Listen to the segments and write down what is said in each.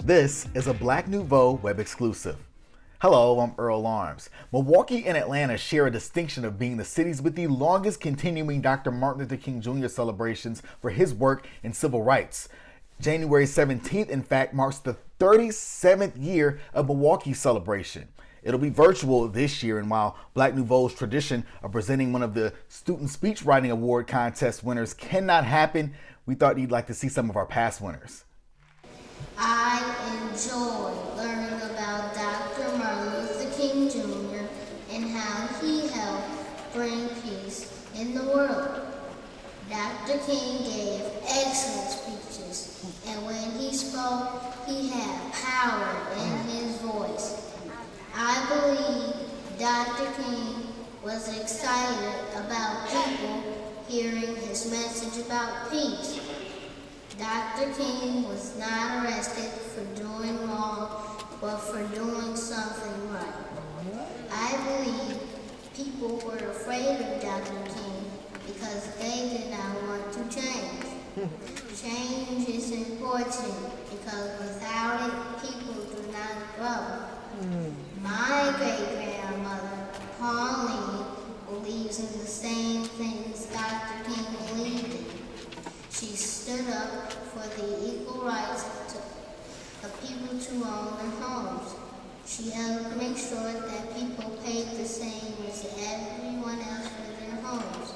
This is a Black Nouveau web exclusive. Hello, I'm Earl Arms. Milwaukee and Atlanta share a distinction of being the cities with the longest continuing Dr. Martin Luther King Jr. celebrations for his work in civil rights. January 17th, in fact, marks the 37th year of Milwaukee's celebration. It'll be virtual this year, and while Black Nouveau's tradition of presenting one of the Student Speechwriting Award contest winners cannot happen, we thought you'd like to see some of our past winners. I enjoy learning about Dr. Martin Luther King Jr. and how he helped bring peace in the world. Dr. King gave excellent speeches, and when he spoke, he had power in his voice. I believe Dr. King was excited about people hearing his message about peace. Dr. King was not arrested for doing wrong, but for doing something right. I believe people were afraid of Dr. King because they did not want to change. Change is important because without it, people do not grow. My great-grandmother, Pauline, believes in the same things Dr. King believed in. She stood up for the equal rights of people to own their homes. She helped make sure that people paid the same as everyone else for their homes.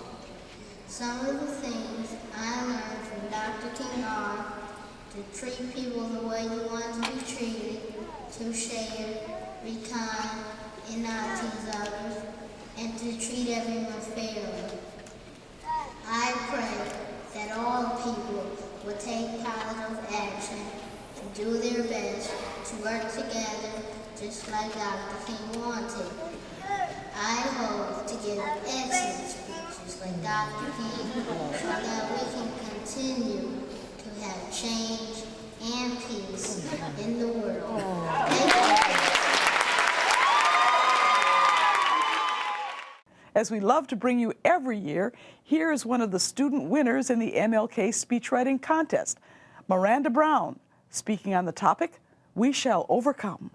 Some of the things I learned from Dr. King are to treat people the way you want to be treated, to share, be kind, and not tease others, and to treat everyone fairly. I pray that all people will take positive action to do their best to work together just like Dr. King wanted. I hope to give excellent speeches like Dr. King so that we can continue to have change and peace in the world. Thank you. As we love to bring you every year, here is one of the student winners in the MLK Speechwriting Contest, Miranda Brown, speaking on the topic, We Shall Overcome.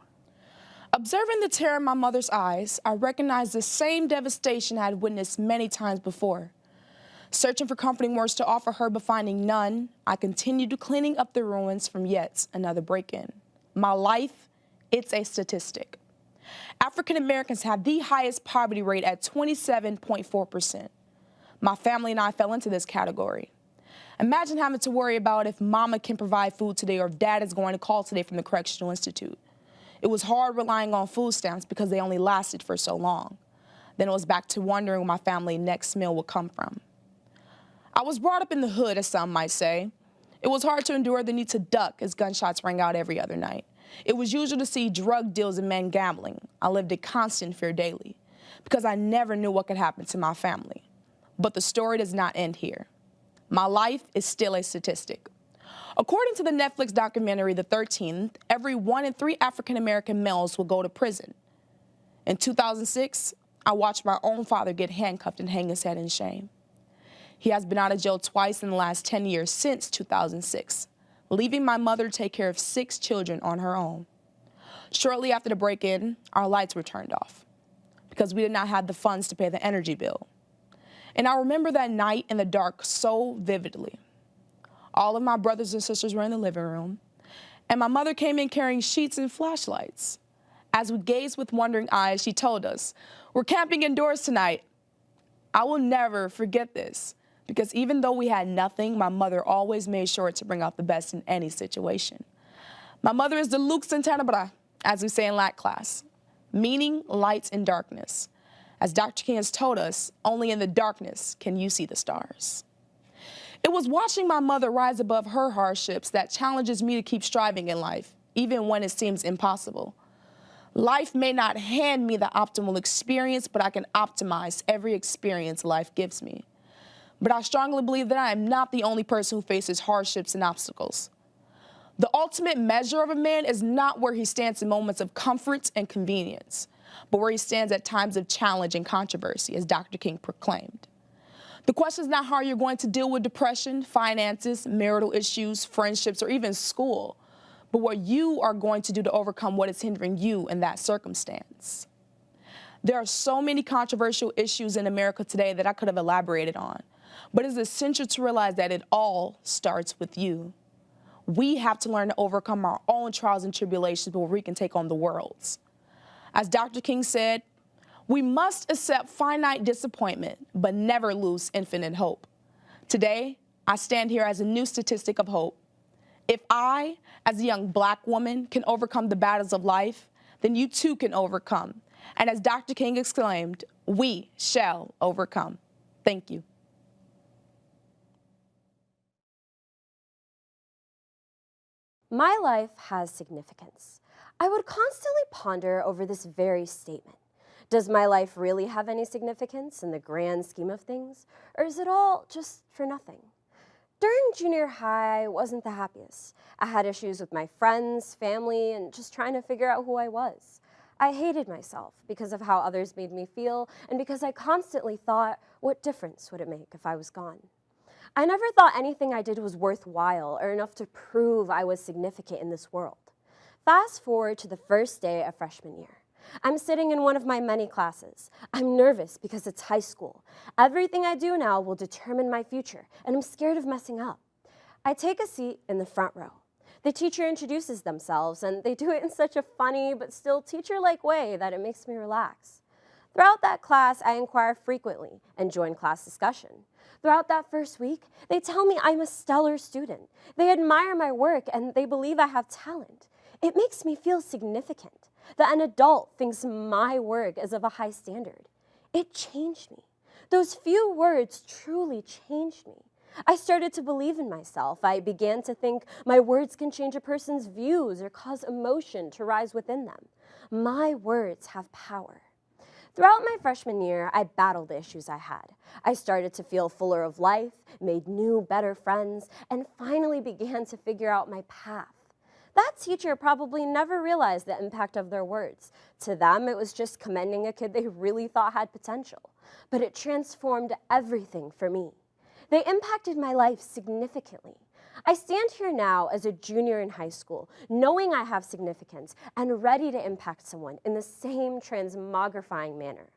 Observing the terror in my mother's eyes, I recognized the same devastation I had witnessed many times before. Searching for comforting words to offer her but finding none, I continued to cleaning up the ruins from yet another break-in. My life, it's a statistic. African Americans have the highest poverty rate at 27.4%. My family and I fell into this category. Imagine having to worry about if mama can provide food today or if dad is going to call today from the Correctional Institute. It was hard relying on food stamps because they only lasted for so long. Then it was back to wondering where my family's next meal would come from. I was brought up in the hood, as some might say. It was hard to endure the need to duck as gunshots rang out every other night. It was usual to see drug deals and men gambling. I lived in constant fear daily because I never knew what could happen to my family. But the story does not end here. My life is still a statistic. According to the Netflix documentary, The 13th, every 1 in 3 African-American males will go to prison. In 2006, I watched my own father get handcuffed and hang his head in shame. He has been out of jail twice in the last 10 years since 2006. Leaving my mother to take care of 6 children on her own. Shortly after the break-in, our lights were turned off because we did not have the funds to pay the energy bill. And I remember that night in the dark so vividly. All of my brothers and sisters were in the living room, and my mother came in carrying sheets and flashlights. As we gazed with wondering eyes, she told us, "We're camping indoors tonight." I will never forget this. Because even though we had nothing, my mother always made sure to bring out the best in any situation. My mother is the lux in tenebra, as we say in Lat class, meaning light in darkness. As Dr. King has told us, only in the darkness can you see the stars. It was watching my mother rise above her hardships that challenges me to keep striving in life, even when it seems impossible. Life may not hand me the optimal experience, but I can optimize every experience life gives me. But I strongly believe that I am not the only person who faces hardships and obstacles. The ultimate measure of a man is not where he stands in moments of comfort and convenience, but where he stands at times of challenge and controversy, as Dr. King proclaimed. The question is not how you're going to deal with depression, finances, marital issues, friendships, or even school, but what you are going to do to overcome what is hindering you in that circumstance. There are so many controversial issues in America today that I could have elaborated on, but it's essential to realize that it all starts with you. We have to learn to overcome our own trials and tribulations before we can take on the world's. As Dr. King said, we must accept finite disappointment, but never lose infinite hope. Today, I stand here as a new statistic of hope. If I, as a young Black woman, can overcome the battles of life, then you too can overcome. And as Dr. King exclaimed, we shall overcome. Thank you. My life has significance. I would constantly ponder over this very statement. Does my life really have any significance in the grand scheme of things, or is it all just for nothing? During junior high, I wasn't the happiest. I had issues with my friends, family, and just trying to figure out who I was. I hated myself because of how others made me feel, and because I constantly thought, what difference would it make if I was gone? I never thought anything I did was worthwhile or enough to prove I was significant in this world. Fast forward to the first day of freshman year. I'm sitting in one of my many classes. I'm nervous because it's high school. Everything I do now will determine my future, and I'm scared of messing up. I take a seat in the front row. The teacher introduces themselves, and they do it in such a funny but still teacher-like way that it makes me relax. Throughout that class, I inquire frequently and join class discussion. Throughout that first week, they tell me I'm a stellar student. They admire my work, and they believe I have talent. It makes me feel significant that an adult thinks my work is of a high standard. It changed me. Those few words truly changed me. I started to believe in myself. I began to think my words can change a person's views or cause emotion to rise within them. My words have power. Throughout my freshman year, I battled the issues I had. I started to feel fuller of life, made new, better friends, and finally began to figure out my path. That teacher probably never realized the impact of their words. To them, it was just commending a kid they really thought had potential. But it transformed everything for me. They impacted my life significantly. I stand here now as a junior in high school, knowing I have significance and ready to impact someone in the same transmogrifying manner.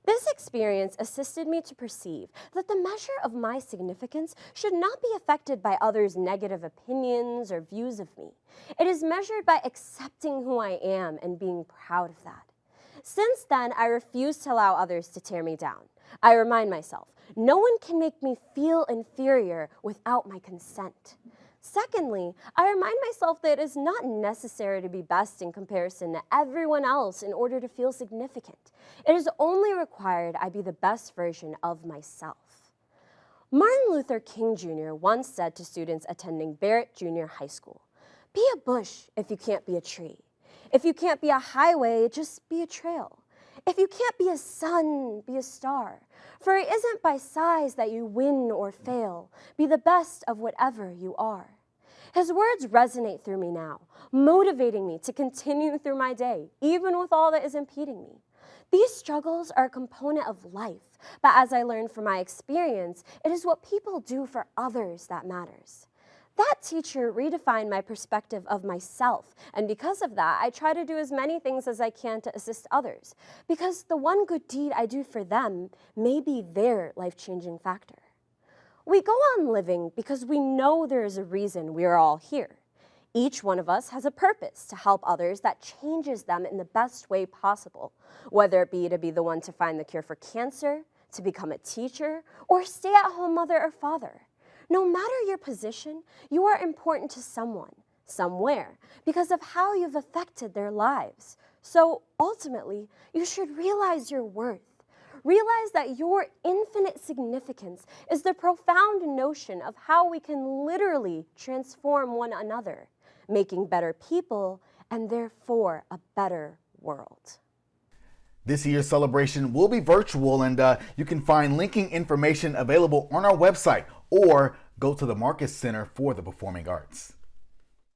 This experience assisted me to perceive that the measure of my significance should not be affected by others' negative opinions or views of me. It is measured by accepting who I am and being proud of that. Since then, I refuse to allow others to tear me down. I remind myself, no one can make me feel inferior without my consent. Secondly, I remind myself that it is not necessary to be best in comparison to everyone else in order to feel significant. It is only required I be the best version of myself. Martin Luther King Jr. once said to students attending Barrett Junior High School, "Be a bush if you can't be a tree. If you can't be a highway, just be a trail. If you can't be a sun, be a star. For it isn't by size that you win or fail. Be the best of whatever you are." His words resonate through me now, motivating me to continue through my day, even with all that is impeding me. These struggles are a component of life, but as I learned from my experience, it is what people do for others that matters. That teacher redefined my perspective of myself, and because of that, I try to do as many things as I can to assist others, because the one good deed I do for them may be their life-changing factor. We go on living because we know there is a reason we are all here. Each one of us has a purpose to help others that changes them in the best way possible, whether it be to be the one to find the cure for cancer, to become a teacher, or stay-at-home mother or father. No matter your position, you are important to someone, somewhere, because of how you've affected their lives. So ultimately, you should realize your worth. Realize that your infinite significance is the profound notion of how we can literally transform one another, making better people and therefore a better world. This year's celebration will be virtual, and you can find linking information available on our website or go to the Marcus Center for the Performing Arts.